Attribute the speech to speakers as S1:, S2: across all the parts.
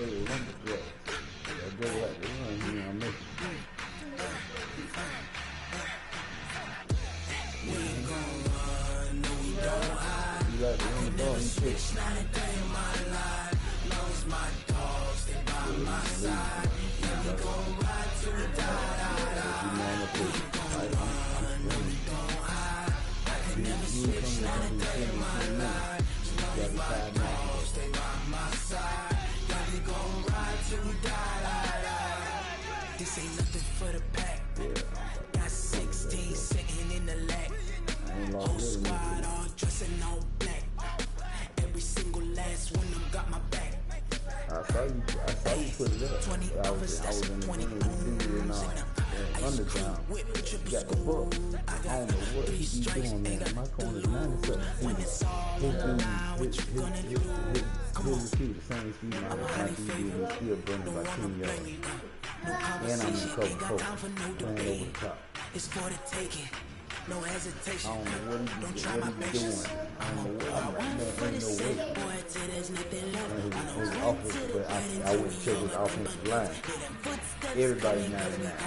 S1: MKL Lumberjacks. I just like to run here on this.
S2: We ain't gon' run, no we don't hide.
S1: You like to run the ball, you
S2: Bitch, not a day in my life. Long as my dogs, they by my side. Yeah, we gon' ride till we die. We gon' run, no we don't hide. I can never switch, not a day in my life. Long as my dogs, they by my side. Yeah, we gon' ride till we die. This ain't nothing for the pack. Got 16 sitting in the lag. Whole squad all dressing all black. Every single last one of them got my back.
S1: I saw you put it up.
S2: 20
S1: I was in the underground. Got the book. I don't know what he's doing, man. My corner's 97. His speed, the same speed my TV is still burning by 10 yards. And I'm in cover 4, playing over the top.
S2: It's for the taking. No hesitation.
S1: I don't know what he's doing. I don't know what
S2: ain't no way.
S1: His offense, but I wouldn't check his offensive line. Everybody 99,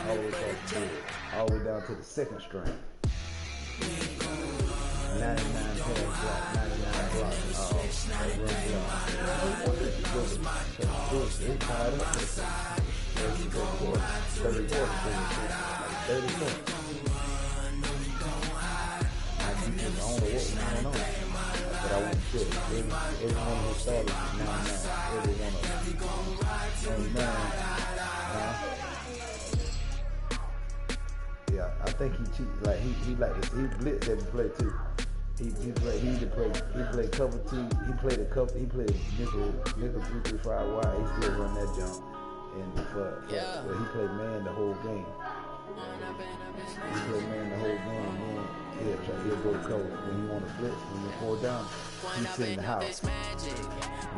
S1: all the way off the field, all the way down to the second string. 99 pass block, 99 block, run block. It's tied up. 34. I don't know what's going on, but I want to check. Everyone who started is 99. Every one of them. Yeah, I think he cheat. Like he blitzed every play too. He played cover 2. He played nickel 3-5 wide. He still run that jump. And but he played man the whole game. He played man the whole game, man. He'll go to cover. When you want to blitz, when you fall down, he's in the house. The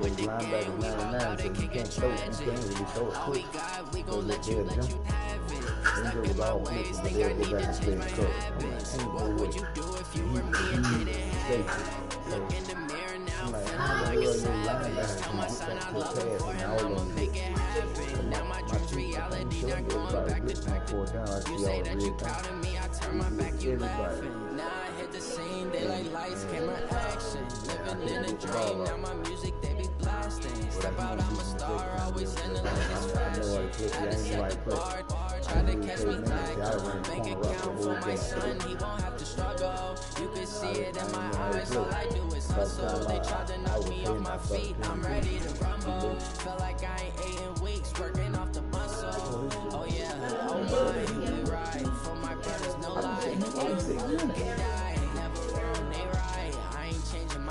S1: linebacker 99, so you can't throw it. You can't really throw it quick. So they'll jump. Then go with all blitzing, but they'll go back and play in cover. I'm like, he's safe. So I'm like, how the hell your linebacker can get back to a pass and all of them hit? My team, everybody blitzing on 4th down. I see all the red down. Everybody.
S2: Now I hit the scene, they like lights, camera, action. Living in a dream, now my music they be blasting. Step out, I'm a star, always in the latest fashion. Had to set the bar, try to catch me like bank account for my son, he won't have to struggle. You can see it in my eyes, all I do is hustle. They tried to knock me off my feet, I'm ready to rumble. Felt like I ain't 8 in weeks, working off the muscle. Oh yeah, oh my, you right, for my brothers, no lie.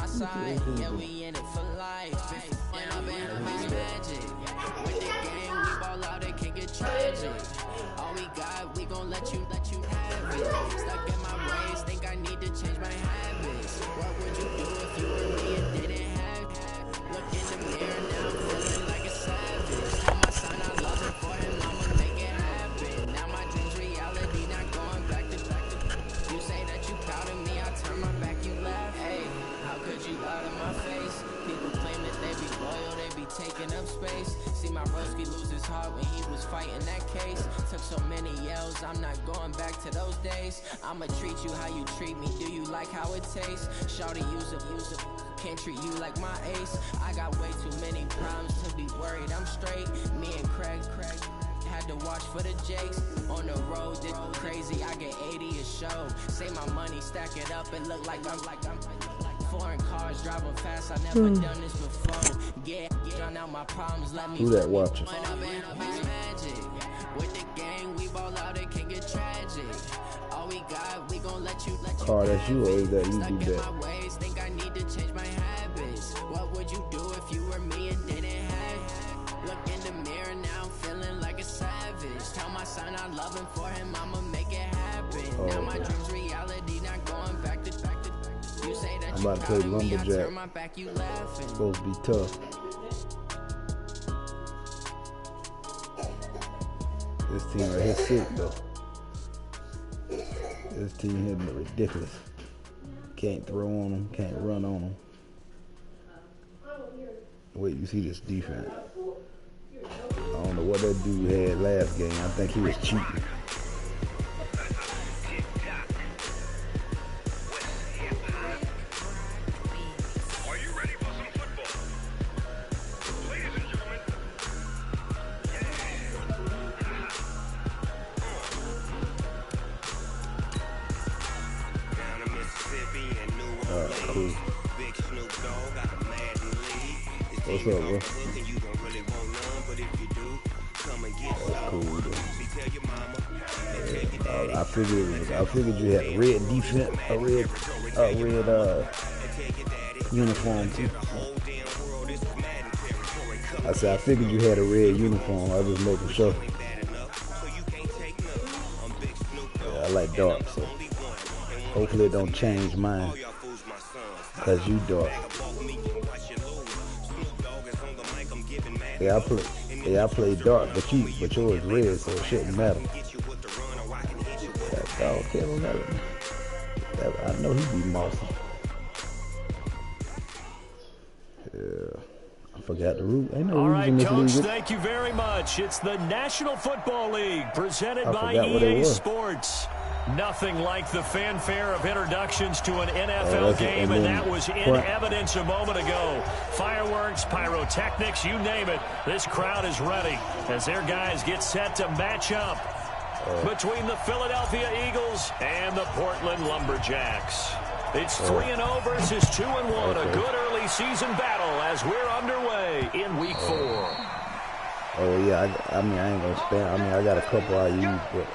S2: Side. Yeah, we in it for life. And I've been a magic. With the gang, we ball out, it can get tragic. All we got, we gon' let you have it. Stuck in my ways, think I need to change my habits. What would you do if you were me and didn't have it? Look in the mirror now, feeling like a savage. Tell my son I love him for him, I'ma make it happen. Now my dream's reality, not going back to. You say that you proud of me, I turn my back, you laugh. Hey. How could you lie to my face? People claim that they be loyal, they be taking up space. See my broski lose his heart when he was fighting that case. Took so many yells, I'm not going back to those days. I'ma treat you how you treat me, do you like how it tastes? Shawty use a, can't treat you like my ace. I got way too many problems to be worried, I'm straight. Me and Craig had to watch for the Jakes. On the road, it's crazy, I get 80 a show. Say my money, stack it up and look like I'm foreign cars driving fast, I never done this before. Yeah, drown out my problems, let me.
S1: Who that watching?
S2: Magic. With the gang, we ball out, it can get tragic. All we got, we gon' let you.
S1: Car, that's you, or is that you do that?
S2: My ways, think I need to change my habits. What would you do if you were me and didn't have? Look in the mirror now, feeling like a savage. Tell my son I love him, for him I'ma make it happen. Now my dreams reality, not going back to. You say that
S1: I'm about to play Lumberjack.
S2: It's
S1: supposed to be tough. This team right here sick though. This team here been ridiculous. Can't throw on them, can't run on them. Wait, you see this defense? don't know what that dude had last game. I think he was cheating.
S2: Cool.
S1: What's up, bro? That's cool, I figured you had a red defense, a red uniform too. I said I figured you had a red uniform. I was just making sure. Yeah, I like dark, so hopefully it don't change mine. Cause you dark. Yeah, I play dark, but yours red, so it shouldn't matter. That dog don't matter. I know he be mossy. Yeah. I forgot the rule. Ain't no rules in this
S3: Coach,
S1: league.
S3: thank you very much. It's the National Football League presented by EA Sports. Nothing like the fanfare of introductions to an NFL game, and that was in evidence a moment ago. Fireworks, pyrotechnics, you name it. This crowd is ready as their guys get set to match up between the Philadelphia Eagles and the Portland Lumberjacks. It's 3-0 versus 2-1, a good early season battle as we're underway in Week 4.
S1: Oh, yeah, I mean, I ain't going to spend. I mean, I got a couple I use, but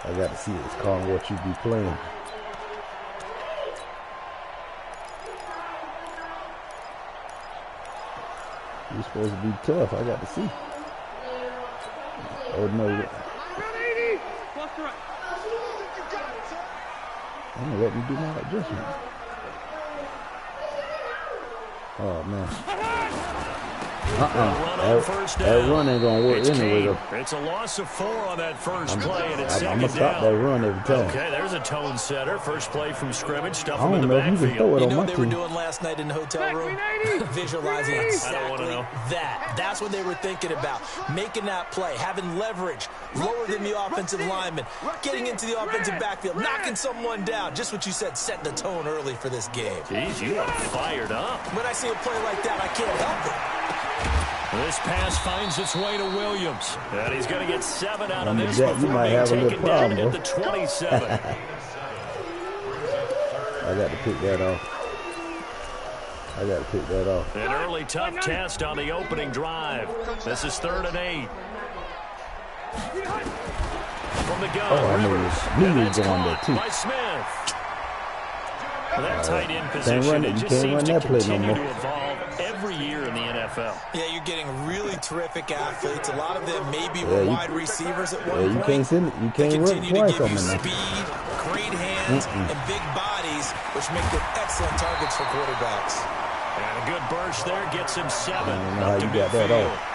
S1: I got to see it's calling what you be playing. You're supposed to be tough. I got to see. Oh, no. I'm going to let me do my adjustment. Oh, man. That run ain't gonna work anyway, though.
S3: It's a loss of 4 on that first play, and it's
S1: I'm gonna stop that run every time.
S3: Okay, there's a tone setter. First play from scrimmage, stuff
S1: I
S3: in the
S1: don't know if you can throw it on my
S4: what they were
S1: team.
S4: doing last night in the hotel room? Visualizing exactly that. That's what they were thinking about. Making that play, having leverage, lower than the offensive lineman, getting into the offensive backfield, knocking someone down. Just what you said, setting the tone early for this game.
S3: Jeez, you are fired up.
S4: When I see a play like that, I can't help it.
S3: This pass finds its way to Williams. And he's going to get 7 out of this
S1: Jack,
S3: before being taken down at the 27.
S1: I got to pick that off.
S3: An early tough test on the opening drive. This is 3rd and 8. From the gun, Rivers.
S1: And that's caught
S3: by Smith. That tight end position, it just seems to continue to evolve every year in the NFL.
S4: Yeah, you're getting really terrific athletes. A lot of them maybe were wide receivers at one point.
S1: You can't run twice on them.
S4: Speed, great hands, and big bodies, which make them excellent targets for quarterbacks.
S3: And a good burst there gets him 7.
S1: I don't know how you got that off.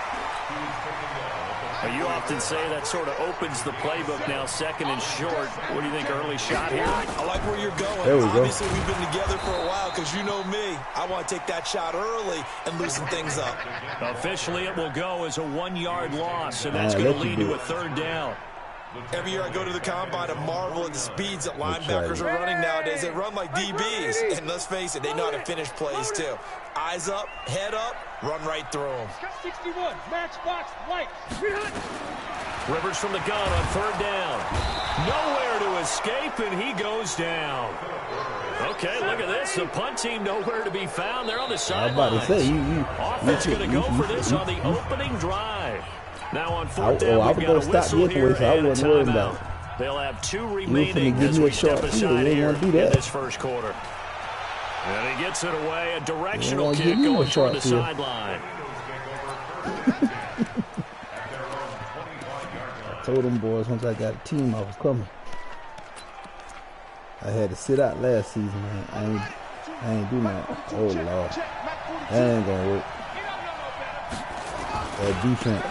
S3: You often say that sort of opens the playbook now, 2nd and short. What do you think, early shot here?
S4: I like where you're going.
S1: There we go.
S4: Obviously, we've been together for a while because you know me. I want to take that shot early and loosen things up.
S3: Officially, it will go as a 1-yard loss, and that's going to lead to a 3rd down.
S4: Every year I go to the combine and marvel at the speeds that linebackers are running nowadays. They run like DBs. And let's face it, they know how to finish plays too. Eyes up, head up, run right through them.
S5: 61, matchbox, light.
S3: Rivers from the gun on 3rd down. Nowhere to escape, and he goes down. Okay, look at this. The punt team nowhere to be found. They're on the sideline. Offense going to go for this on the opening drive. Now on 4th down, we've got a whistle here and a timeout. They'll have 2 remaining as we step aside here in this first quarter. And he gets it away. A directional kick going toward the sideline.
S1: I told them boys once I got a team, I was coming. I had to sit out last season, man. I ain't do that. Oh, Lord. That ain't going to work. That defense.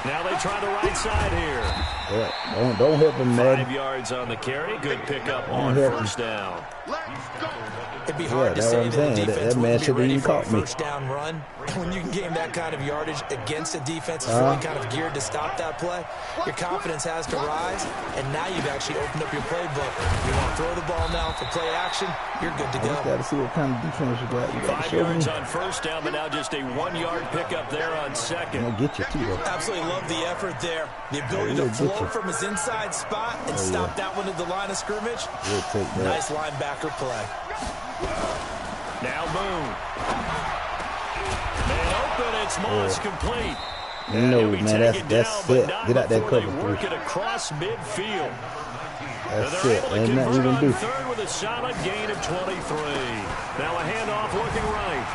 S3: Now they try the right side here.
S1: Yeah, don't help him, man.
S3: 5 yards on the carry. Good pickup on first down.
S4: It'd be hard to say that the defense
S1: wouldn't be ready for a
S4: first down run. When you can gain that kind of yardage against a defense that's really kind of geared to stop that play, your confidence has to rise, and now you've actually opened up your playbook. You want to throw the ball now for play action, you're good to go.
S1: You got to see what kind of defense you got.
S3: 5 yards on first down, but now just a 1 yard pickup there on second.
S1: I'll get you too, though.
S4: Absolutely love the effort there. The ability to flow from his inside spot and stop that one at the line of scrimmage. Nice linebacker play.
S3: Now Boone. Man open, it's Moss complete.
S1: No, man, that's it. Get out that cover.
S3: Work it across midfield.
S1: That's it. Ain't nothing you can do.
S3: Third with a solid gain of 23. Now a handoff looking right.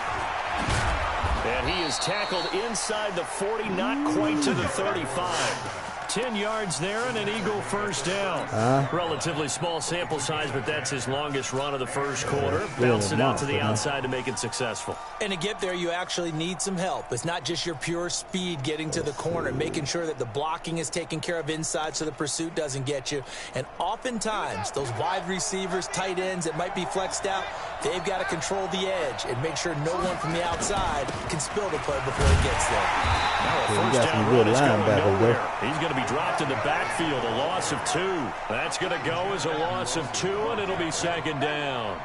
S3: And he is tackled inside the 40, not quite to the 35. 10 yards there and an Eagle first down. Relatively small sample size, but that's his longest run of the first quarter. Bounce it out to the outside to make it successful.
S4: And to get there, you actually need some help. It's not just your pure speed getting to the corner, making sure that the blocking is taken care of inside so the pursuit doesn't get you. And oftentimes, those wide receivers, tight ends that might be flexed out, they've got to control the edge and make sure no one from the outside can spill the play before he gets there.
S3: Now a first down run is going nowhere. He's going to be dropped in the backfield, a loss of 2. That's going to go as a loss of 2, and it'll be second down.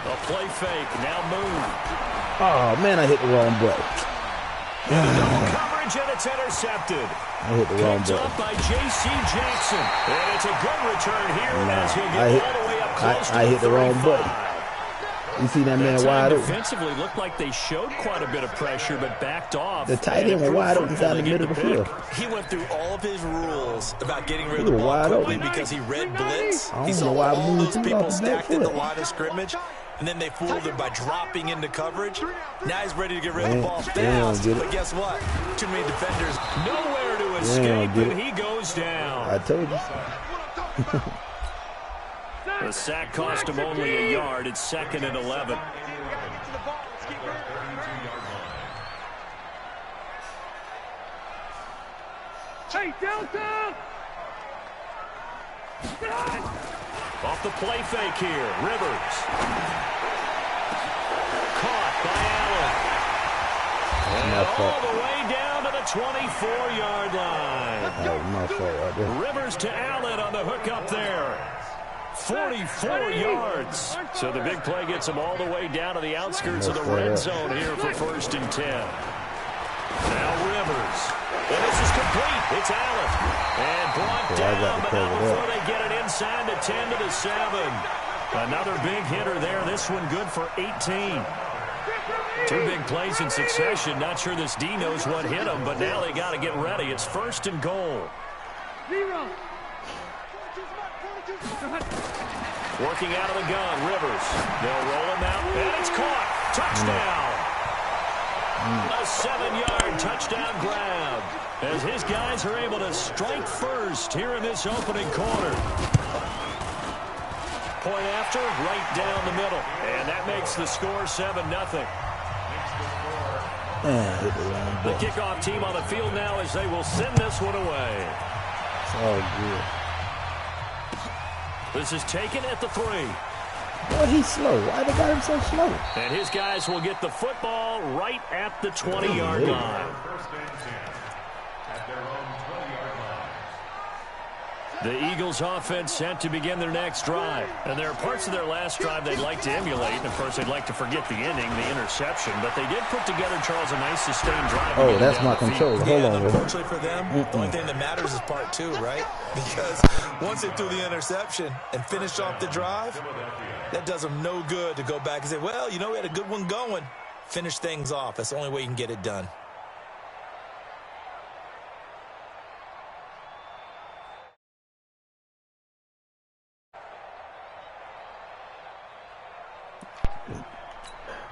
S3: A play fake, now Moon.
S1: Oh, man, I hit the wrong button.
S3: Coverage, and it's intercepted.
S1: I hit the wrong button.
S3: Up by J.C. Jackson. And it's a good return here as he'll get all the way up close to
S1: I hit the wrong button. You see that man wide open.
S3: Defensively looked like they showed quite a bit of pressure, but backed off.
S1: The tight end was wide open down the middle of the field.
S4: He went through all of his rules about getting rid of the ball quickly because he read blitz. He saw all those people stacked in the line of scrimmage, and then they fooled him by dropping into coverage. Now he's ready to get rid of the ball fast, but guess what? Too many defenders.
S3: Nowhere to escape, and he goes down.
S1: I told you so.
S3: The sack cost him only a yard. It's second and 11.
S5: Hey, downtown!
S3: Off the play fake here. Rivers. Caught by Allen. And all the way down to the 24-yard line.
S1: Oh, my fault right there.
S3: Rivers to Allen on the hook up there. 44 yards. So the big play gets him all the way down to the outskirts of the red zone here for first and 10. Now Rivers. And this is complete. It's Allen. And brought down, but not before they get it inside the 10 to the 7. Another big hitter there. This one good for 18. 2 big plays in succession. Not sure this D knows what hit him, but now they got to get ready. It's first and goal. Working out of the gun, Rivers. They'll roll him out, and it's caught. Touchdown. A 7-yard touchdown grab as his guys are able to strike first here in this opening quarter. Point after, right down the middle, and that makes the score 7-0. The kickoff team on the field now as they will send this one away.
S1: Oh, good.
S3: This is taken at the 3.
S1: Boy, he's slow. Why they got him so slow?
S3: And his guys will get the football right at the 20-yard line. The Eagles offense set to begin their next drive. And there are parts of their last drive they'd like to emulate. And, of course, they'd like to forget the inning, the interception. But they did put together, Charles, a nice sustained drive.
S1: Oh, that's my controller. Hold on.
S4: Unfortunately for them, the only thing that matters is part 2, right? Because once they threw the interception and finished off the drive, that does them no good to go back and say, well, you know, we had a good one going. Finish things off. That's the only way you can get it done.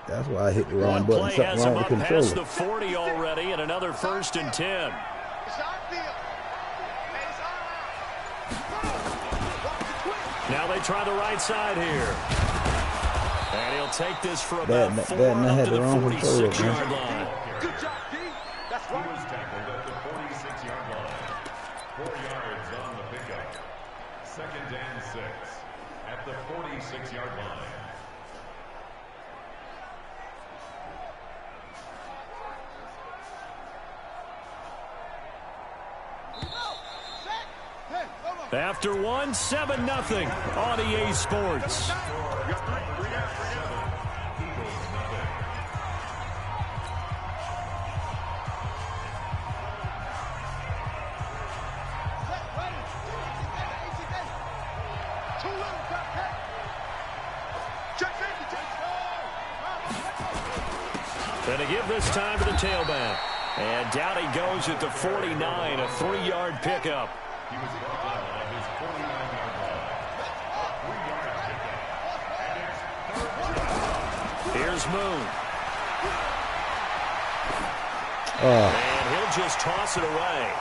S1: That's why I hit the wrong button. Something wrong with the controller.
S3: Past the 40 already, and another first and 10. Now they try the right side here. And he'll take this for about 4 up to the 46-yard line.
S6: and 6 at the 46-yard line.
S3: After 1, 7-0 on EA Sports. And to give this time to the tailback. And down he goes at the 49, a 3-yard pickup.
S6: He was brought down at his 49-yard line. 3-yard pickup.
S3: Here's Moon. And he'll just toss it away.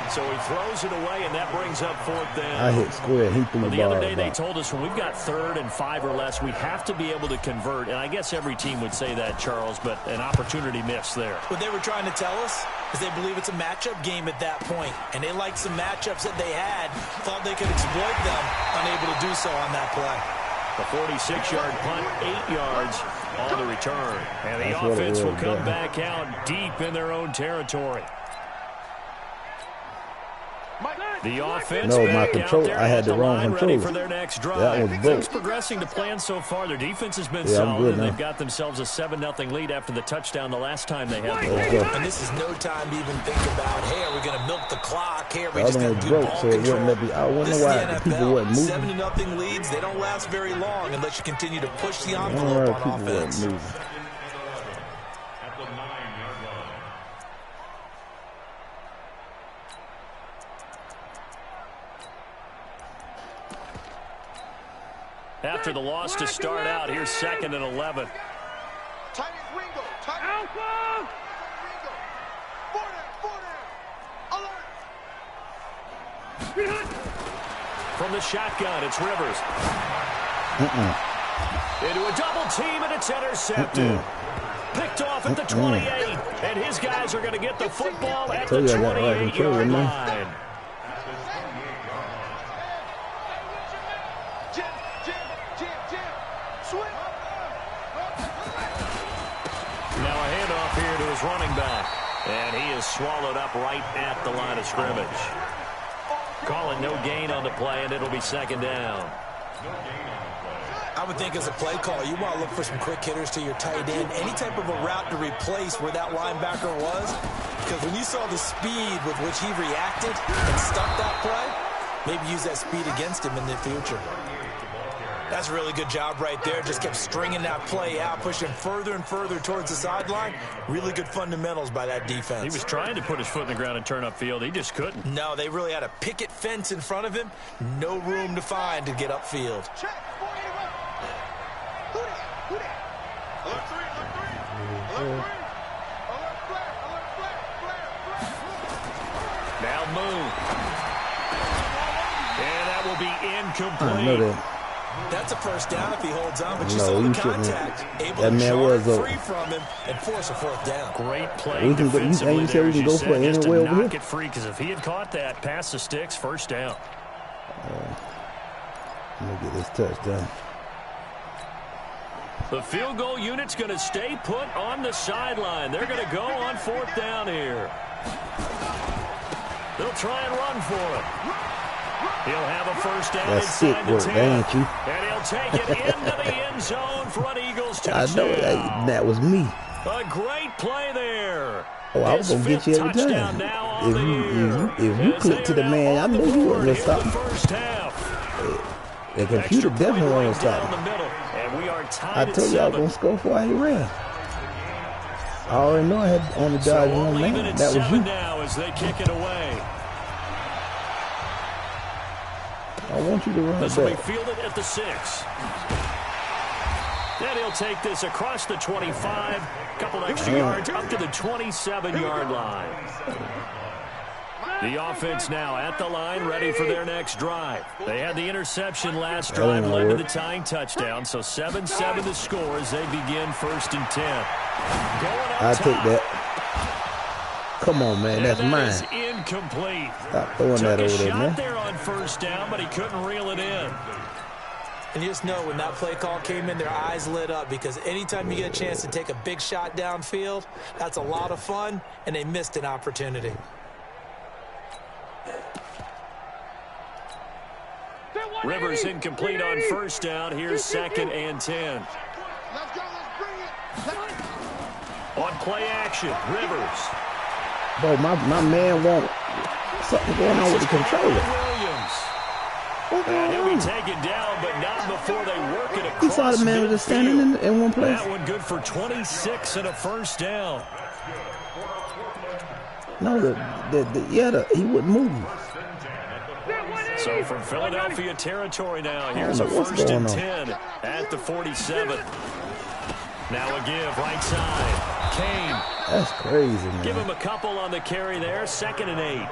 S3: So he throws it away, and that brings up 4th down.
S1: I hit square. He threw
S3: the other day they told us when we've got 3rd and 5 or less, we have to be able to convert. And I guess every team would say that, Charles, but an opportunity missed there.
S4: What they were trying to tell us is they believe it's a matchup game at that point. And they liked some matchups that they had, thought they could exploit them, unable to do so on that play.
S3: The 46-yard punt, 8 yards on the return. And the offense will come back out deep in their own territory. The offense
S1: my control. I had the wrong control.
S3: For their next drive. Things progressing to plan so far. Their defense has been solid, and they've got themselves a 7-0 lead after the touchdown the last time they had the ball.
S4: And this is no time to even think about, hey, are we going to milk the clock? Hey, are we just going to do ball
S1: so
S4: control?
S1: I wonder why the people wasn't moving.
S4: 7-0 leads, they don't last very long unless you continue to push the envelope on offense.
S6: At the 9-yard line.
S3: After the loss to start out, here's 2nd and 11.
S5: Alpha!
S3: From the shotgun, it's Rivers. Into a double team, and it's intercepted. Picked off at the 28, and his guys are going to get the football at the 28-yard line. Now a handoff here to his running back. And he is swallowed up right at the line of scrimmage. Calling no gain on the play, and it'll be 2nd down.
S4: I would think as a play call, you want to look for some quick hitters to your tight end. Any type of a route to replace where that linebacker was. Because when you saw the speed with which he reacted and stuck that play, maybe use that speed against him in the future. That's a really good job right there. Just kept stringing that play out, pushing further and further towards the sideline. Really good fundamentals by that defense.
S3: He was trying to put his foot in the ground and turn upfield. He just couldn't.
S4: No, they really had a picket fence in front of him. No room to find to get upfield.
S3: Now Moon. And that will be incomplete.
S4: That's a first down if he holds on, but you saw the contact. Able to charge free from him and force a 4th down.
S3: Great play defensively there, as you said, just to knock it free, because if he had caught that, past the sticks, 1st down.
S1: Let me get this touchdown.
S3: The field goal unit's going to stay put on the sideline. They're going to go on 4th down here. They'll try and run for it. He'll have a first down inside the 10.
S1: Ain't you?
S3: And he'll take it into the end zone for an Eagles touchdown.
S1: I know that was me.
S3: A great play there.
S1: Oh, I was going to get you every time. If you click to the man, I know you weren't going to stop me. The computer definitely won't stop me. I told you I was going to score before he ran. I already know I had on the dodge one man. That was you.
S3: Now as they kick it away.
S1: I want you to run
S3: this
S1: back.
S3: Will be fielded at the 6. Then he'll take this across the 25, couple extra yards up to the 27-yard line. The offense now at the line, ready for their next drive. They had the interception last drive, led to the tying touchdown, so 7-7 the score as they begin 1st and 10.
S1: I'll take that. Come on, man, that's mine.
S3: Incomplete.
S1: Stop throwing that over there, man.
S3: There on first down, but he couldn't reel it in.
S4: And you just know when that play call came in, their eyes lit up, because anytime you get a chance to take a big shot downfield, that's a lot of fun, and they missed an opportunity.
S3: Rivers incomplete on first down. Here's 2nd and 10.
S5: Let's go, let's bring it.
S3: On play action, Rivers.
S1: Bro, my man won't. Something going on with the controller.
S3: Williams. He'll be taken down, but not before they work it across.
S1: He saw the man just standing in one place.
S3: That one good for 26 and a first down.
S1: No, he wouldn't move.
S3: So from Philadelphia territory now, here's a 1st and 10 at the 47. Now a give, right side. Kane.
S1: That's crazy, man.
S3: Give him a couple on the carry there. 2nd and 8.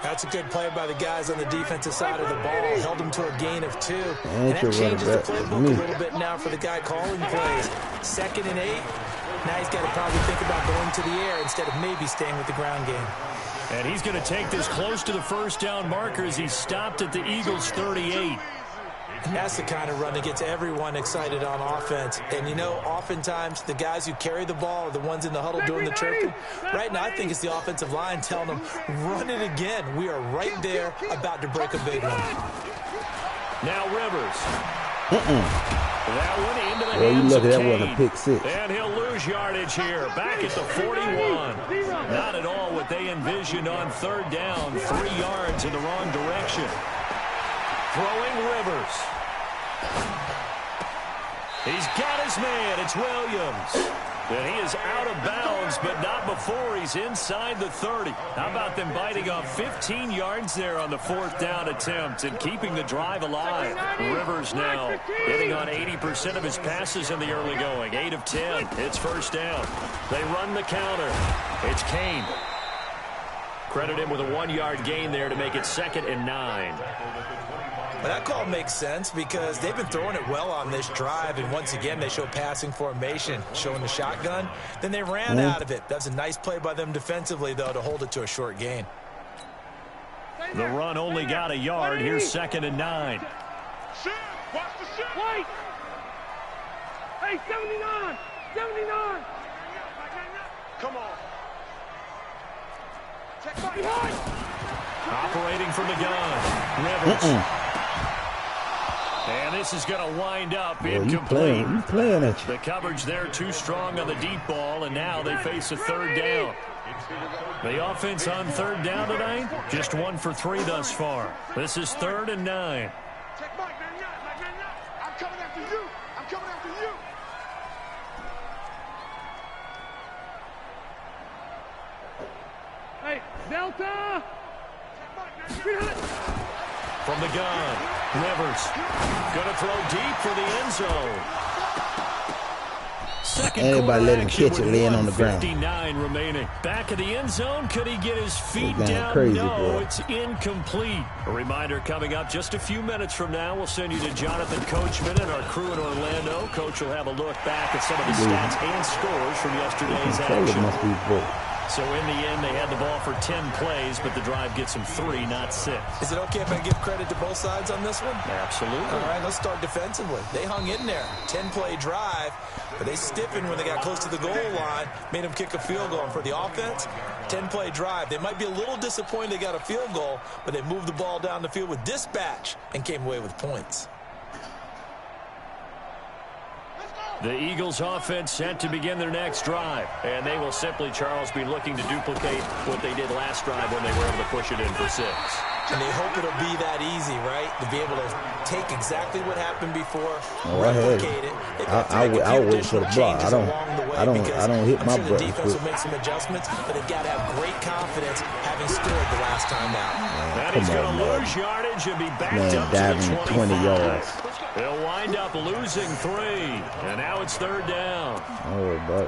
S4: That's a good play by the guys on the defensive side of the ball. Held them to a gain of 2. And that changes the playbook a little bit now for the guy calling plays. 2nd and 8. Now he's got to probably think about going to the air instead of maybe staying with the ground game.
S3: And he's going to take this close to the first down marker as he stopped at the Eagles' 38.
S4: That's the kind of run that gets everyone excited on offense. And, you know, oftentimes the guys who carry the ball are the ones in the huddle doing the chirping. Right now, I think it's the offensive line telling them, run it again. We are right there about to break a big one.
S3: Now Rivers. That one into the hands of
S1: That
S3: Kane.
S1: wasn't a pick six.
S3: And he'll lose yardage here. Back at the 41. Not at all what they envisioned on 3rd down. 3 yards in the wrong direction. Throwing Rivers. He's got his man. It's Williams. And he is out of bounds, but not before he's inside the 30. How about them biting off 15 yards there on the 4th down attempt and keeping the drive alive? Rivers now hitting on 80% of his passes in the early going. 8 of 10. It's first down. They run the counter. It's Kane. Credit him with a 1-yard gain there to make it 2nd and 9.
S4: Well, that call makes sense because they've been throwing it well on this drive, and once again they show passing formation, showing the shotgun. Then they ran out of it. That's a nice play by them defensively, though, to hold it to a short gain.
S3: The run only got a yard. Here's 2nd and 9.
S5: Shit, watch the shit. Wait. Hey, 79, 79. Come on. Check behind.
S3: Operating from the gun. Rivers. And this is going to wind up incomplete.
S1: You playing it.
S3: The coverage there too strong on the deep ball, and now they face a 3rd down. The offense on 3rd down tonight, just 1 for 3 thus far. This is 3rd and 9.
S5: Check Mike, man, I'm coming after you. I'm coming after you. Hey, Delta.
S3: From the gun, Rivers going to throw deep for the end zone.
S1: Everybody let him catch it laying on the ground.
S3: 59 remaining. Back of the end zone. Could he get his feet down?
S1: Crazy,
S3: no,
S1: bro.
S3: It's incomplete. A reminder coming up just a few minutes from now. We'll send you to Jonathan Coachman and our crew in Orlando. Coach will have a look back at some of the stats and scores from yesterday's action.
S1: Must be broke.
S3: So in the end, they had the ball for 10 plays, but the drive gets them 3, not 6.
S4: Is it okay if I give credit to both sides on this one?
S3: Absolutely.
S4: All right, let's start defensively. They hung in there. 10-play drive, but they stiffened when they got close to the goal line, made them kick a field goal. And for the offense, 10-play drive. They might be a little disappointed they got a field goal, but they moved the ball down the field with dispatch and came away with points.
S3: The Eagles offense set to begin their next drive. And they will simply, Charles, be looking to duplicate what they did last drive when they were able to push it in for 6.
S4: And they hope it'll be that easy, right? To be able to take exactly what happened before, replicate it.
S1: I'll wait for the block. I don't hit my
S4: butt. The defense
S1: quick.
S4: will make some adjustments, but they've got to have great confidence having scored the last time out.
S3: And he's going to lose yardage and be backed up
S1: diving
S3: to the
S1: 20 yards.
S3: They'll wind up losing 3, and now it's 3rd down.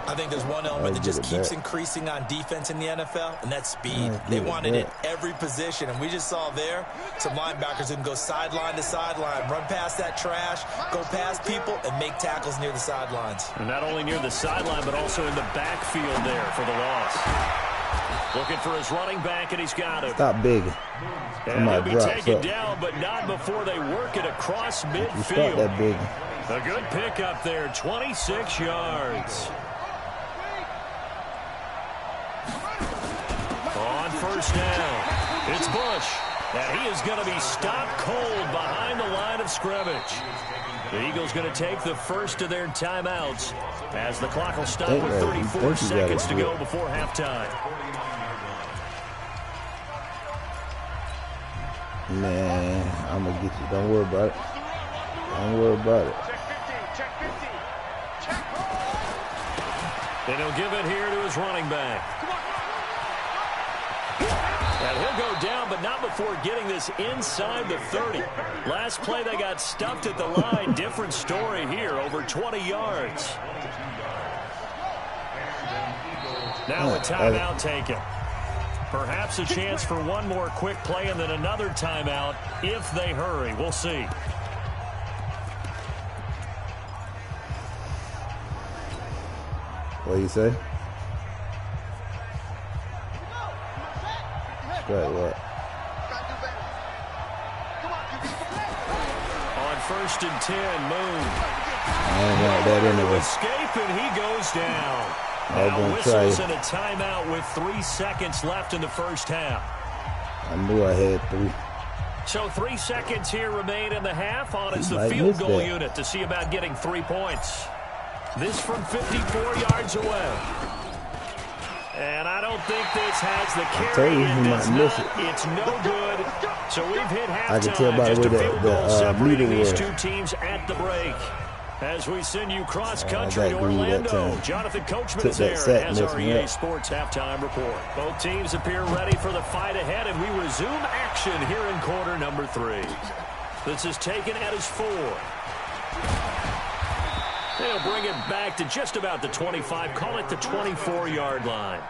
S4: I think there's one element that just keeps increasing on defense in the NFL, and that's speed. They wanted it every position, and we just saw there some linebackers that can go sideline to sideline, run past that trash, go past people, and make tackles near the sidelines.
S3: And not only near the sideline, but also in the backfield there for the loss. Looking for his running back, and he's got it.
S1: Stop big.
S3: And he'll be taken down, but not before they work it across midfield.
S1: That big.
S3: A good pickup there, 26 yards. On first down, it's Bush. And he is going to be stopped cold behind the line of scrimmage. The Eagles going to take the first of their timeouts as the clock will stop with 34 seconds to go before halftime.
S1: Man, I'm going to get you. Don't worry about it. Don't worry about it.
S3: And he'll give it here to his running back. And he'll go down, but not before getting this inside the 30. Last play, they got stuffed at the line. Different story here, over 20 yards. Now a timeout taken. Perhaps a chance for one more quick play and then another timeout if they hurry. We'll see.
S1: What do you say? Right, what?
S3: On first and 10, Moon.
S1: I don't want that anyway.
S3: Escape, and he goes down. Now whistles and a timeout with 3 seconds left in the first half.
S1: I knew I had 3.
S3: So 3 seconds here remain in the half on as the field goal unit to see about getting 3 points. This from 54 yards away. And I don't think this has the carry. It's no good. So we've hit halftime.
S1: I can tell by the way the meter
S3: these two teams at the break. As we send you cross-country to Orlando, Jonathan Coachman is there as our EA Sports halftime report. Both teams appear ready for the fight ahead, and we resume action here in quarter number 3. This is taken at his 4. They'll bring it back to just about the 25. Call it the 24-yard line.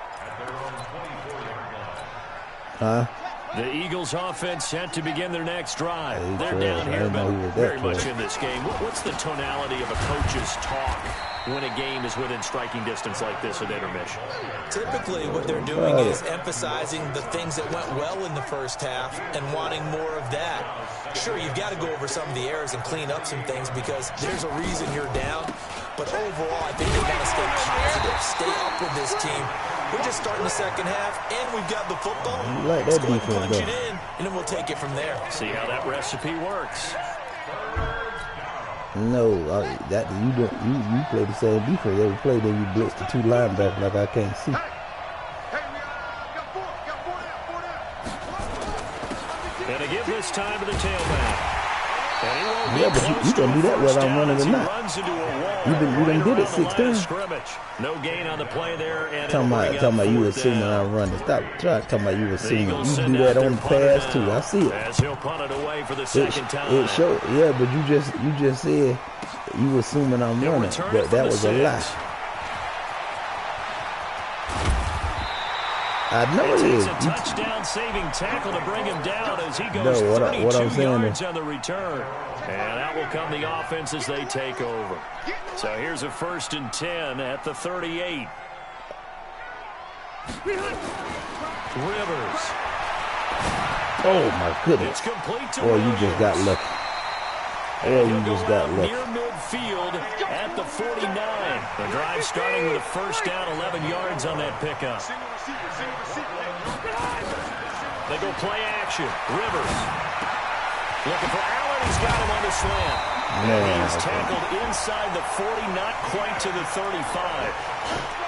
S3: The Eagles offense set to begin their next drive. They're down here, but very much in this game. What's the tonality of a coach's talk when a game is within striking distance like this at intermission?
S4: Typically, what they're doing is emphasizing the things that went well in the first half and wanting more of that. Sure, you've got to go over some of the errors and clean up some things because there's a reason you're down. But overall, I think they got to stay positive, stay up with this team. We're just starting the second half, and we've got the football. Let's go and punch it in, and then we'll take it from there.
S3: See how that recipe works.
S1: No, that you play the same defense every play. Then you blitz the 2 linebackers like I can't see.
S3: And to give this time to the tailback.
S1: Yeah, but you can do that whether I'm running or not. You done did it 6 times.
S3: No gain on the play there. And
S1: talking about you assuming I'm running. Stop talking about you assuming. You do that on the pass too. I see it.
S3: As he'll punt it away for the second time.
S1: It showed. Yeah, but you just said you assuming I'm running. But that was a lie. I know it is.
S3: A touchdown saving tackle to bring him down as he goes 32 yards on the return. And out will come the offense as they take over. So here's a 1st and 10 at the 38. Rivers.
S1: Oh, my goodness.
S3: It's complete to
S1: Boy, you just got lucky. Oh, you just got lucky.
S3: Near midfield at the 49. The drive starting with a first down, 11 yards on that pickup. They go play action. Rivers. Looking for Allen. He's got him on the slant. And he's tackled inside the 40, not quite to the 35.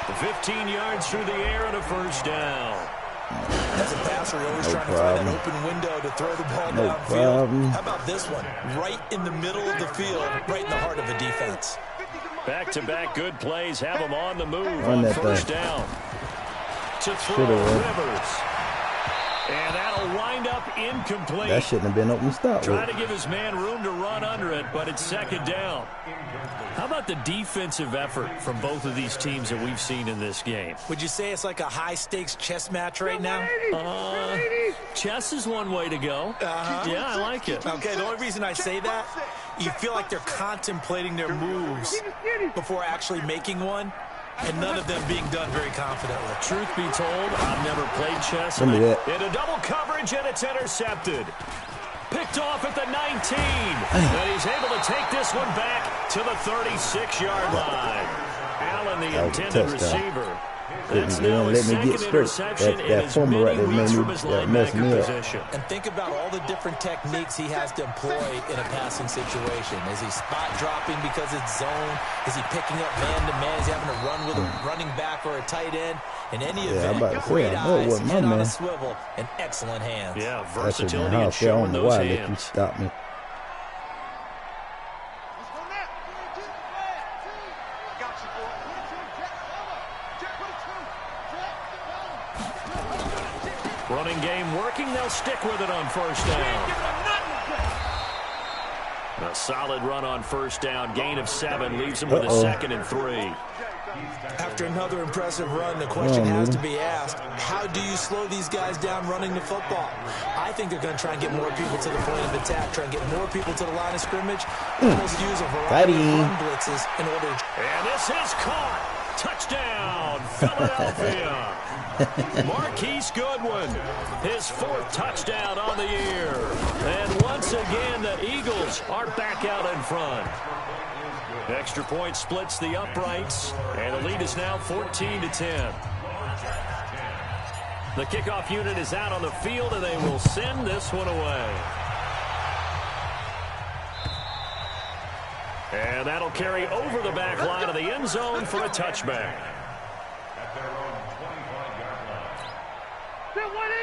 S3: The 15 yards through the air and a first down.
S4: As a passer, you're always trying to find an open window to throw the ball downfield. How about this one? Right in the middle of the field, right in the heart of the defense.
S3: Back-to-back good plays have them on the move on first down. To throw Rivers. And that'll wind up incomplete.
S1: That shouldn't have been open stop.
S3: Trying to give his man room to run under it, but it's second down. How about the defensive effort from both of these teams that we've seen in this game?
S4: Would you say it's like a high-stakes chess match right now?
S3: Chess is one way to go. Yeah, I like it.
S4: Okay, the only reason I say that, you feel like they're contemplating their moves before actually making one. and none of them being done very confidently.
S3: Truth be told, I've never played chess.
S1: Look at that.
S3: Into double coverage, and it's intercepted. Picked off at the 19. And he's able to take this one back to the 36-yard line. Allen, the intended receiver. That's now
S1: let me get straight. That fumble right there made me mess me up.
S4: And think about all the different techniques he has to employ in a passing situation. Is he spot dropping because it's zone? Is he picking up man-to-man? Is he having to run with a running back or a tight end? In any event, great eyes, head on a swivel, and excellent hands.
S3: Yeah, versatility and showing those hands.
S1: You stop me.
S3: Running game working. They'll stick with it on first down. A solid run on first down. Gain of 7 leaves them with a 2nd and 3.
S4: After another impressive run, the question has to be asked, how do you slow these guys down running the football? I think they're going to try and get more people to the point of attack, try and get more people to the line of scrimmage, almost use a variety of run blitzes in order to...
S3: And this is caught. Touchdown, Philadelphia. Marquise Goodwin, his 4th touchdown on the year. And once again, the Eagles are back out in front. Extra point splits the uprights, and the lead is now 14-10. The kickoff unit is out on the field, and they will send this one away. And that'll carry over the back line of the end zone for a touchback.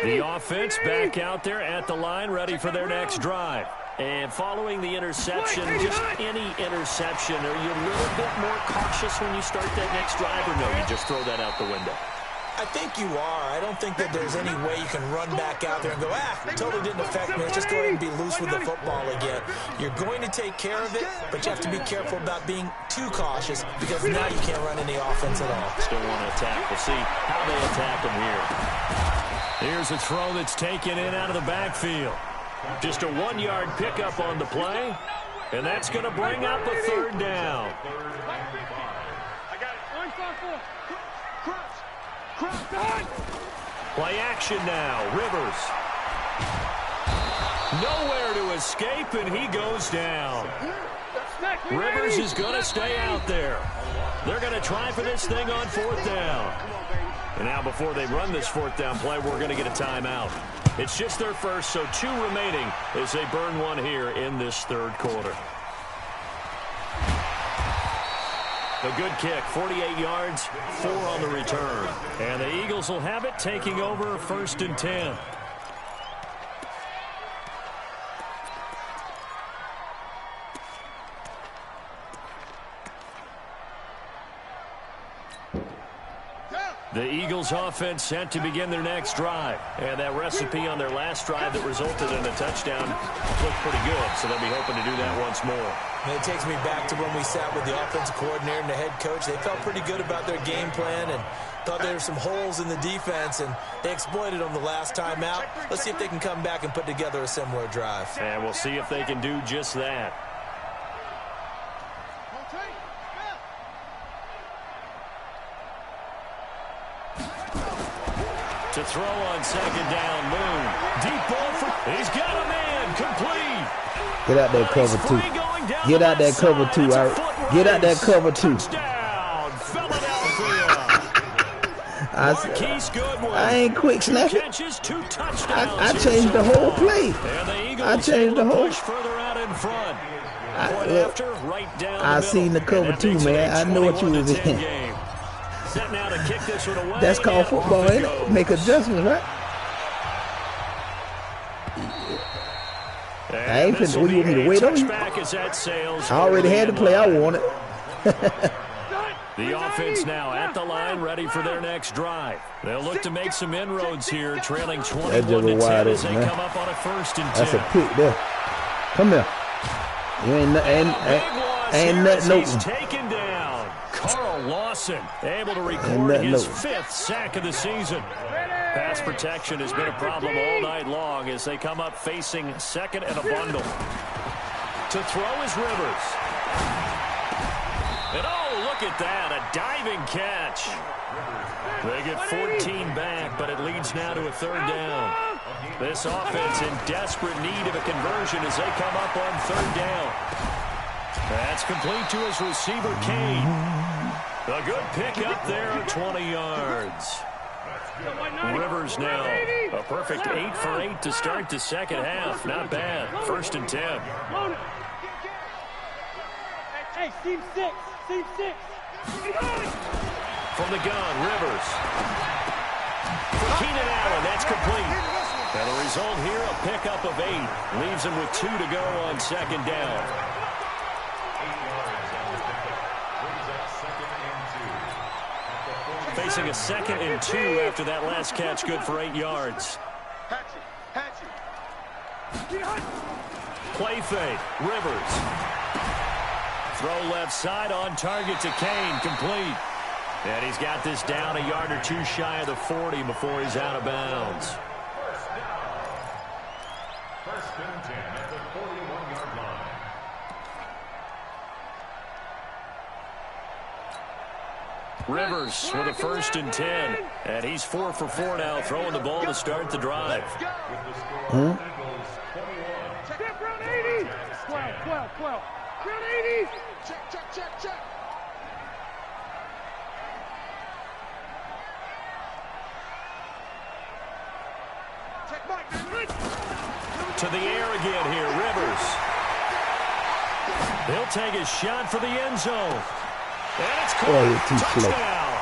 S3: The offense back out there at the line, ready for their next drive. And following the interception, just any interception, are you a little bit more cautious when you start that next drive, or no, you just throw that out the window?
S4: I think you are. I don't think that there's any way you can run back out there and go, it totally didn't affect me. Let's just go ahead and be loose with the football again. You're going to take care of it, but you have to be careful about being too cautious because now you can't run any offense at all.
S3: Still want to attack. We'll see how they attack them here. Here's a throw that's taken in out of the backfield. Just a 1-yard pickup on the play, and that's going to bring up a 3rd down. Play action now. Rivers. Nowhere to escape, and he goes down. Rivers is going to stay out there. They're going to try for this thing on 4th down. And now before they run this 4th down play, we're going to get a timeout. It's just their first, so 2 remaining as they burn one here in this 3rd quarter. A good kick, 48 yards, 4 on the return. And the Eagles will have it, taking over 1st and 10. The Eagles offense set to begin their next drive. And that recipe on their last drive that resulted in a touchdown looked pretty good, so they'll be hoping to do that once more.
S4: And it takes me back to when we sat with the offensive coordinator and the head coach. They felt pretty good about their game plan and thought there were some holes in the defense, and they exploited them the last time out. Let's see if they can come back and put together a similar drive.
S3: And we'll see if they can do just that. To throw on 2nd down, Moon. Deep ball for... He's got a man. Complete.
S1: Get out that cover 2. Get out that cover 2. Get out that cover 2.
S3: Touchdown, Philadelphia.
S1: I ain't quick snapping. I changed the whole play. I changed the whole...
S3: Further out in front.
S1: I seen the cover 2, man. I know what you was in.
S3: Now to kick this one away.
S1: That's called football, ain't it? Make adjustments, right? I ain't finna. What do you want me to wait on you? I already had the play I wanted.
S3: The offense now at the line, ready for their next drive. They'll look to make some inroads here, trailing 21-10 as they come up on a 1st and 10.
S1: That's a pick there. Come here. You ain't nothing open.
S3: Taken down. Carl Lawson able to record his 5th sack of the season. Pass protection has been a problem all night long as they come up facing 2nd and a bundle. To throw is Rivers. And oh, look at that, a diving catch. They get 14 back, but it leads now to a third down. This offense in desperate need of a conversion as they come up on third down. That's complete to his receiver, Kane. A good pick up there, 20 yards. Rivers now, a perfect 8 for 8 to start the second half. Not bad. 1st and 10.
S7: Hey, team 6. Team 6.
S3: From the gun, Rivers. For Keenan Allen, that's complete. And the result here, a pickup of 8. Leaves him with 2 to go on second down. Facing a 2nd and 2 after that last catch, good for 8 yards. Play fake, Rivers. Throw left side on target to Kane, complete. And he's got this down a yard or 2 shy of the 40 before he's out of bounds.
S6: First and 10 at the 41-yard line.
S3: Rivers with a 1st and 10. And he's 4 for 4 now, throwing the ball to start the drive.
S7: Step round 80. 12. Round 80. Check.
S3: To the air again here, Rivers. He'll take a shot for the end zone. And it's caught. Touchdown.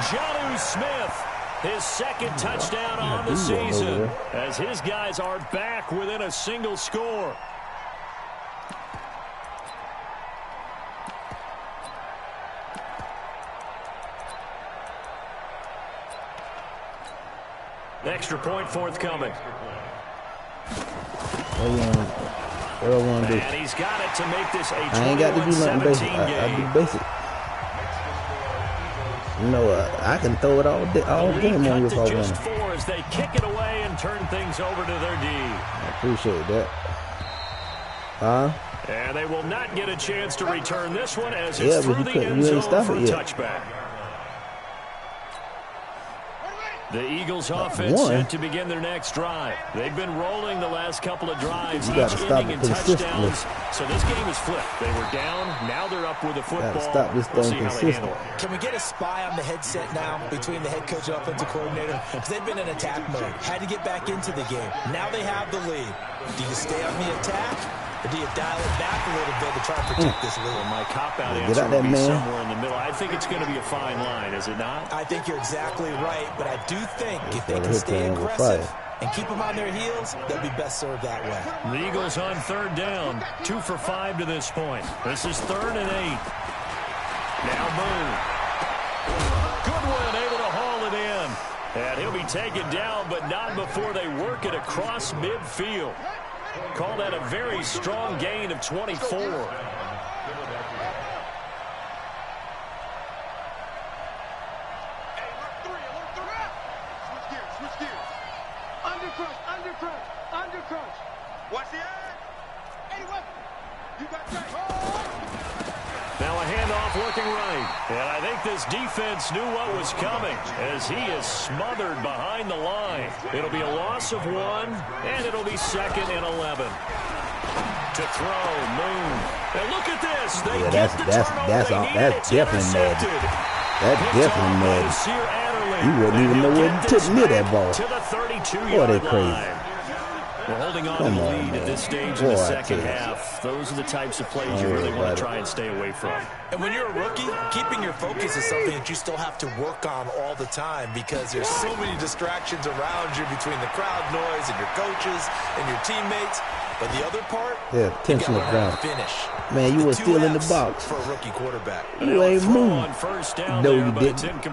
S3: Jonnu Smith, his 2nd touchdown on the season, as his guys are back within a single score. Extra point forthcoming.
S1: What I want to do?
S3: And he's got it to make this a 21-17
S1: I ain't got to do nothing basic. I do basic. You know, I can throw it all game on you if I want.
S3: Just 4 as they kick it away and turn things over to their D.
S1: I appreciate that.
S3: And they will not get a chance to return this one as it's through the end
S1: you ain't
S3: zone for a
S1: yet.
S3: touchback. The Eagles offense set to begin their next drive. They've been rolling the last couple of drives, each ending in touchdowns. So this game is flipped. They were down, now they're up with a football.
S1: Stop this
S3: we'll
S1: thing
S3: see how they handle it.
S4: Can we get a spy on the headset now between the head coach and offensive coordinator? Because they've been in attack mode. Had to get back into the game. Now they have the lead. Do you stay on the attack? Or do you dial it back a little bit to try to protect this lead?
S3: Well, my cop-out answer would be somewhere in the middle. I think it's going to be a fine line, is it not?
S4: I think you're exactly right, but I do think if they can stay aggressive and keep them on their heels, they'll be best served that way.
S3: The Eagles on third down, 2 for 5 to this point. This is 3rd and 8. Now Moon. Goodwin able to haul it in. And he'll be taken down, but not before they work it across midfield. Call that a very strong gain of 24.
S5: Undercrunch. Watch the eye. You got that.
S3: Now a handoff looking right. And I think this defense knew what was coming as he is smothered behind the line. It'll be a loss of 1, and it'll be 2nd and 11. To throw, Moon. And look at this. They get the turnover they need. It's intercepted.
S1: That's definitely mad. You wouldn't even know where to took near that ball.
S3: To the 32-yard line. We're holding on to the lead at this stage in the second half. Those are the types of plays you really want to try and stay away from.
S4: And when you're a rookie, keeping your focus is something that you still have to work on all the time because there's so many distractions around you between the crowd noise and your coaches and your teammates. But the other part,
S1: tension
S4: you
S1: of ground.
S4: Finish.
S1: Man, you were still in the box.
S4: For a rookie quarterback.
S1: You ain't moved.
S3: No,
S1: you didn't.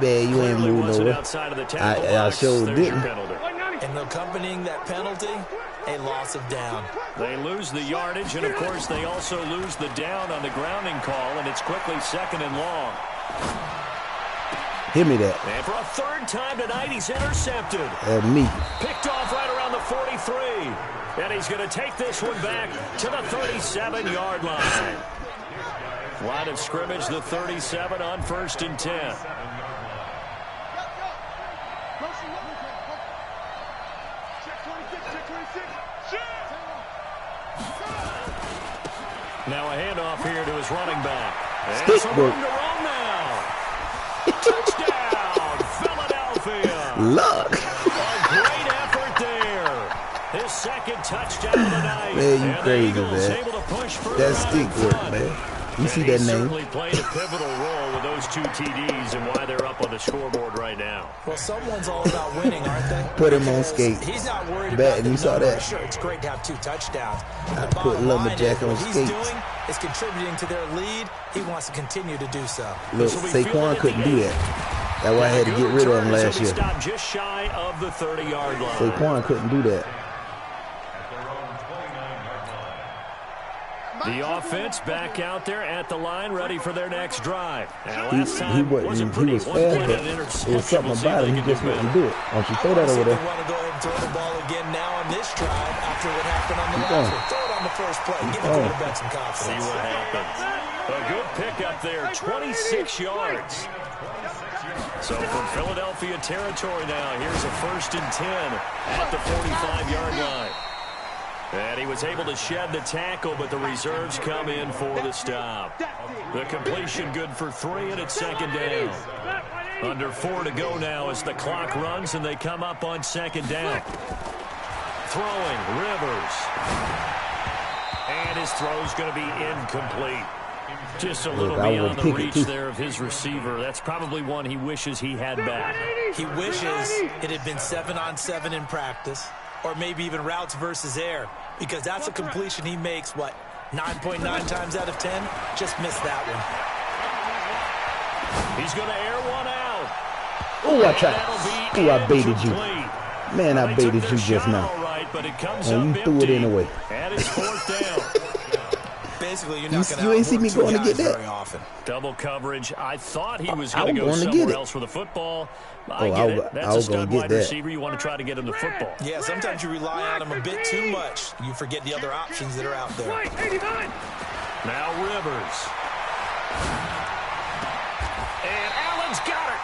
S1: Man, you ain't moved nowhere. I sure didn't.
S4: And accompanying that penalty, a loss of down.
S3: They lose the yardage, and of course they also lose the down on the grounding call, and it's quickly 2nd and long.
S1: Give me that.
S3: And for a 3rd time tonight, he's intercepted.
S1: Me.
S3: Picked off right around the 43. And he's going to take this one back to the 37-yard line. Line of scrimmage, the 37 on 1st and 10. Now a handoff here to his running back. And some room to roam now. Touchdown, Philadelphia.
S1: Luck.
S3: A great effort there. His second touchdown of the night.
S1: Man, you crazy, man. That's stick work, man. You see that name?
S3: Certainly played a pivotal role with those 2 TDs and why they're up on the scoreboard right now.
S4: Well, someone's all about winning, aren't they?
S1: Put him on skates.
S4: He's not worried about
S1: the you saw that?
S4: Sure, it's great to have 2 touchdowns.
S1: I put Lumberjack on skates.
S4: What he's doing is contributing to their lead. He wants to continue to do so.
S1: Look, Saquon couldn't do that. That's why I had to get rid of him last year.
S3: Stopped just shy of the 30-yard line.
S1: Saquon couldn't do that.
S3: The offense back out there at the line, ready for their next drive.
S1: He was fast, but it was something about him. He just wouldn't do it. Why don't you throw that over there?
S4: Want to go ahead and throw the ball again now on this drive after what happened on the last one. Throw it on the first play. Give the quarterback some confidence.
S3: See what happens. A good pickup there, 26 yards. So from Philadelphia territory now, here's a 1st and 10 at the 45-yard line. And he was able to shed the tackle, but the reserves come in for the stop. The completion good for 3, and it's 2nd down. Under 4 to go now as the clock runs, and they come up on 2nd down. Throwing, Rivers. And his throw's going to be incomplete. Just a little beyond the reach there of his receiver. That's probably one he wishes he had back.
S4: He wishes it had been 7-on-7 in practice, or maybe even routes versus air, because that's a completion he makes, 9.9 times out of 10? Just missed that one.
S3: He's going to air one out.
S1: Oh, I tried. Oh, I baited you. Man, I baited you just now. And you threw it in the way.
S3: And it's 4th down.
S4: Basically, you're not
S1: you ain't see me going to get that.
S4: Very often.
S3: Double coverage. I thought he was going to go somewhere else for the football. I get it. That's a stud wide receiver. You want to try to get him the football.
S4: Yeah, sometimes you rely on him a bit too much. You forget the other options that are out there.
S3: Now Rivers. And Allen's got it.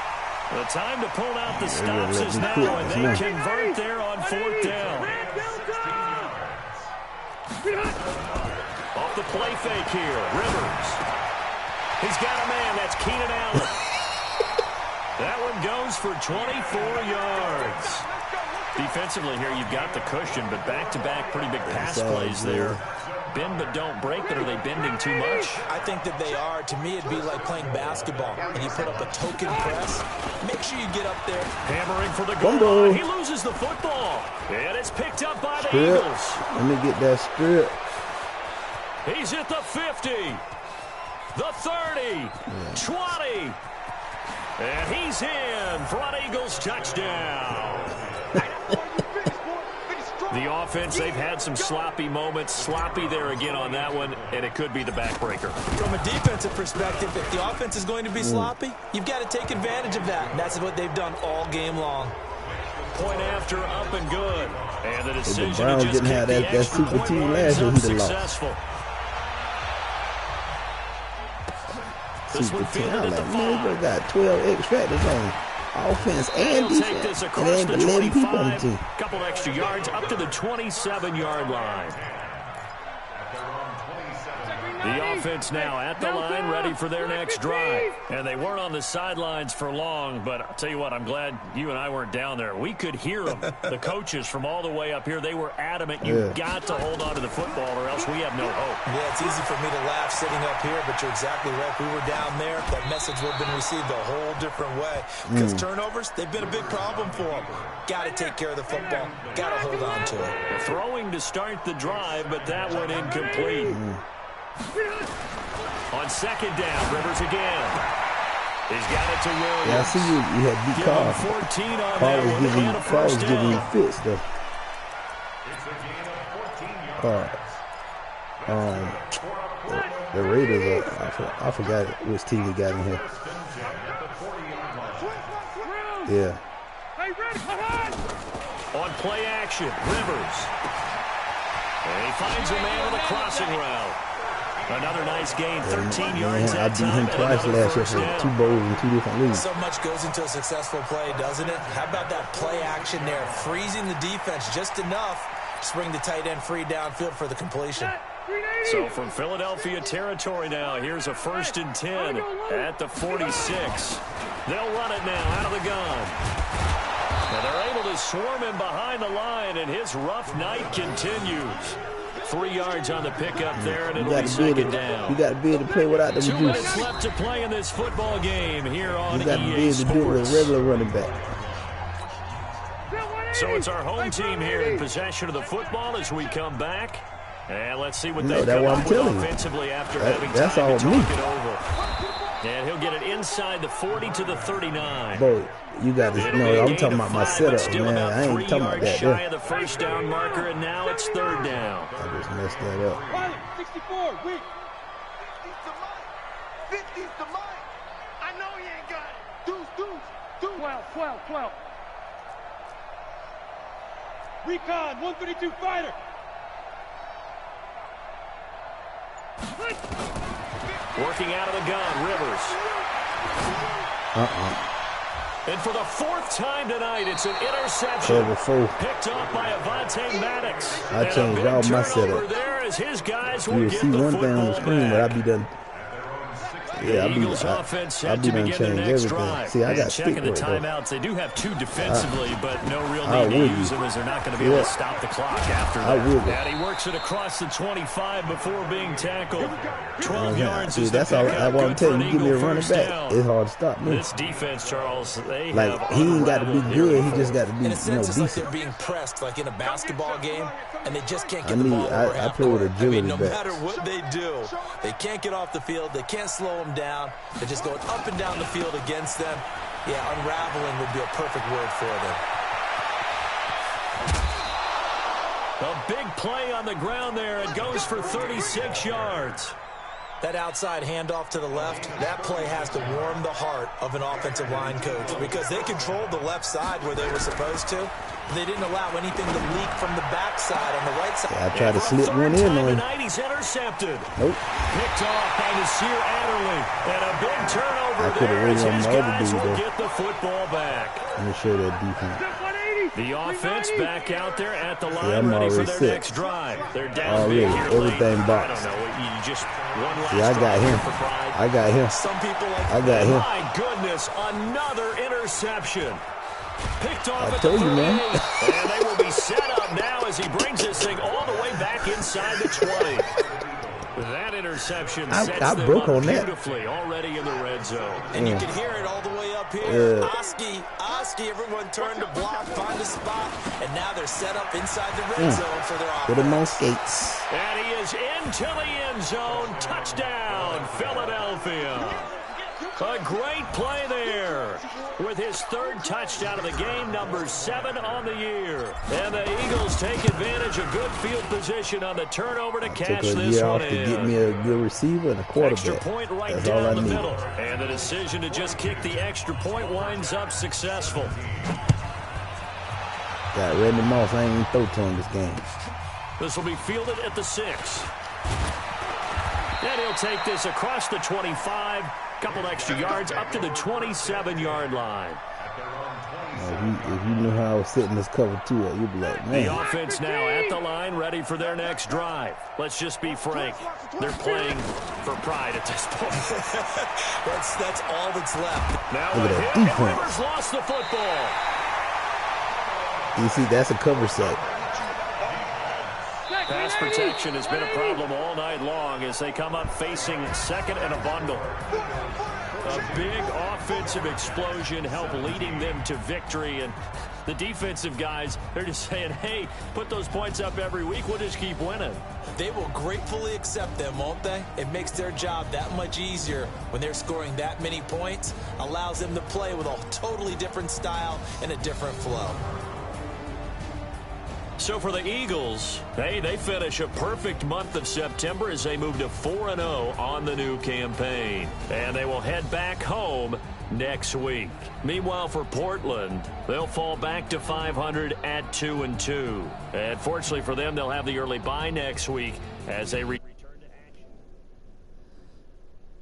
S3: The time to pull out the stops is now, and they convert there on 4th down. Off the play fake here, Rivers. He's got a man, that's Keenan Allen. That one goes for 24 yards. Defensively here, you've got the cushion, but back-to-back pretty big pass plays there. Bend but don't break, but are they bending too much?
S4: I think that they are. To me, it'd be like playing basketball, and you put up a token press. Make sure you get up there.
S3: Hammering for the goal line. He loses the football, and it's picked up by the Eagles.
S1: Let me get that strip.
S3: He's at the 50, the 30, 20, and he's in for an Eagles touchdown. The offense, they've had some sloppy moments. Sloppy there again on that one, and it could be the backbreaker.
S4: From a defensive perspective, if the offense is going to be sloppy, you've got to take advantage of that. And that's what they've done all game long.
S3: Point after, up and good. And the decision
S1: the Browns
S3: to just
S1: didn't have that super team last year. He'd have lost. Super team. I'm like, man, we got 12 extractors on offense and defense, and then 11 people on the team.
S3: Couple extra yards up to the 27-yard line. The offense now at the line, ready for their next drive. And they weren't on the sidelines for long, but I'll tell you what, I'm glad you and I weren't down there. We could hear them, the coaches from all the way up here. They were adamant, you've got to hold on to the football or else we have no hope.
S4: Yeah, it's easy for me to laugh sitting up here, but you're exactly right. If we were down there, that message would have been received a whole different way. Because turnovers, they've been a big problem for them. Got to take care of the football. Got to hold on to it.
S3: Throwing to start the drive, but that one incomplete. On 2nd down, Rivers again. He's got it to Williams.
S1: Yeah, I see you had beat Carl.
S3: 14 on Carl
S1: was giving you fits, though. The Raiders, I forgot which team he got in here. Yeah.
S3: On play action, Rivers. And he finds a man with a crossing route. Another nice gain, 13 yards
S1: I
S3: that
S1: beat
S3: time.
S1: him twice last year for 2 bowls in 2 different leagues.
S4: So much goes into a successful play, doesn't it? How about that play action there? Freezing the defense just enough to bring the tight end free downfield for the completion.
S3: So from Philadelphia territory now, here's a 1st and 10 at the 46. They'll run it now out of the gun. And they're able to swarm him behind the line, and his rough night continues. 3 yards on the pickup there, and it'll be 2nd down.
S1: You got to be able to play without the
S3: 2
S1: juice.
S3: minutes left to play in this football game here on
S1: You got to be
S3: EA
S1: able to do it with a
S3: Sports.
S1: regular running back.
S3: So it's our home team here in possession of the football as we come back. And let's see what they come up with offensively after having time to talk it over. And he'll get it inside the 40 to the 39.
S1: Boy, you got to know, I'm talking about my setup, man. I ain't talking about that.
S3: Shy of the 1st down marker, and now it's 3rd down.
S1: I just messed that up.
S7: 64, weak.
S5: 50's the mic. I know he ain't got it. Deuce.
S7: 12. Recon, 132 fighter.
S3: Working out of the gun, Rivers. And for the 4th time tonight, it's an interception. Picked off by Avonte Maddox.
S1: I changed all my setup.
S3: There as his guys
S1: You
S3: will
S1: will
S3: get
S1: see
S3: the
S1: one thing on the screen, but I'll be done. Yeah, I'll be done change everything. See, I got
S3: checking the timeouts. They do have 2 defensively, but no real need to use them as they're not going to be able to stop the clock after that. And he works it across the 25 before being tackled. 12 yards is
S1: that's all I want to tell you. You give me a running back, it's hard to stop me.
S3: This defense, Charles, they
S1: like he ain't got to be good. He just got to be,
S4: in a sense, it's
S1: decent.
S4: like they're being pressed, like in a basketball game, and they just can't get the ball over
S1: I
S4: half
S1: play with
S4: court.
S1: agility
S4: no
S1: back.
S4: matter what they do, they can't get off the field. They can't slow them down. They're just going up and down the field against them. Yeah, unraveling would be a perfect word for them.
S3: A big play on the ground there. It goes for 36 yards.
S4: That outside handoff to the left, that play has to warm the heart of an offensive line coach because they controlled the left side where they were supposed to. They didn't allow anything to leak from the backside on the right side.
S1: Yeah, I tried to slip one in on him.
S3: He's intercepted.
S1: Nope.
S3: Picked off by Nasir Adderley. And a big turnover
S1: I could have
S3: there
S1: waited
S3: as
S1: on
S3: his
S1: the other
S3: guys
S1: dude,
S3: will
S1: though.
S3: get the football back.
S1: Let me show that defense.
S3: The offense back out there at the line,
S1: I'm
S3: ready for
S1: already
S3: their
S1: set.
S3: next drive. They're down
S1: Already,
S3: big here
S1: everything
S3: late.
S1: boxed.
S3: I don't know. You just one last
S1: See, I got
S3: drive
S1: him.
S3: for pride.
S1: I got him.
S4: Some people like
S1: I got him.
S3: My goodness, another interception. Picked off
S1: I
S3: at
S1: told
S3: the
S1: you, man.
S3: 38. And they will be set up now as he brings this thing all the way back inside the 20. That interception sets them
S1: broke
S3: up
S1: on that.
S3: beautifully already in the red zone.
S4: And you can hear it all the way up here. Oski, everyone turned to block, find a spot, and now they're set up inside the red zone for their offense.
S1: Put him on skates.
S3: And he is into the end zone. Touchdown, Philadelphia. A great play there with his 3rd touchdown of the game, number 7 on the year. And the Eagles take advantage of good field position on the turnover to cash
S1: Took a
S3: this
S1: year
S3: one
S1: off to
S3: in.
S1: get me a good receiver and a
S3: Extra
S1: quarterback.
S3: point right
S1: That's all I
S3: down the
S1: need.
S3: middle. And the decision to just kick the extra point winds up successful.
S1: Got Randy Moss. I ain't even throw to him this game.
S3: This will be fielded at the 6. And he'll take this across the 25. Couple extra yards up to the 27-yard line.
S1: If you knew how I was setting this cover to it, you'd be like, man.
S3: The offense now at the line, ready for their next drive. Let's just be frank. They're playing for pride at this point.
S4: That's all that's left.
S3: Now
S1: Look at
S3: a
S1: that
S3: hit,
S1: defense.
S3: and Rivers lost the football.
S1: You see, that's a cover set.
S3: Pass protection has been a problem all night long as they come up facing 2nd and a bundle. A big offensive explosion helped leading them to victory. And the defensive guys, they're just saying, hey, put those points up every week. We'll just keep winning.
S4: They will gratefully accept them, won't they? It makes their job that much easier when they're scoring that many points. Allows them to play with a totally different style and a different flow.
S3: So for the Eagles, they finish a perfect month of September as they move to 4-0 on the new campaign. And they will head back home next week. Meanwhile, for Portland, they'll fall back to 500 at 2-2. And fortunately for them, they'll have the early bye next week as they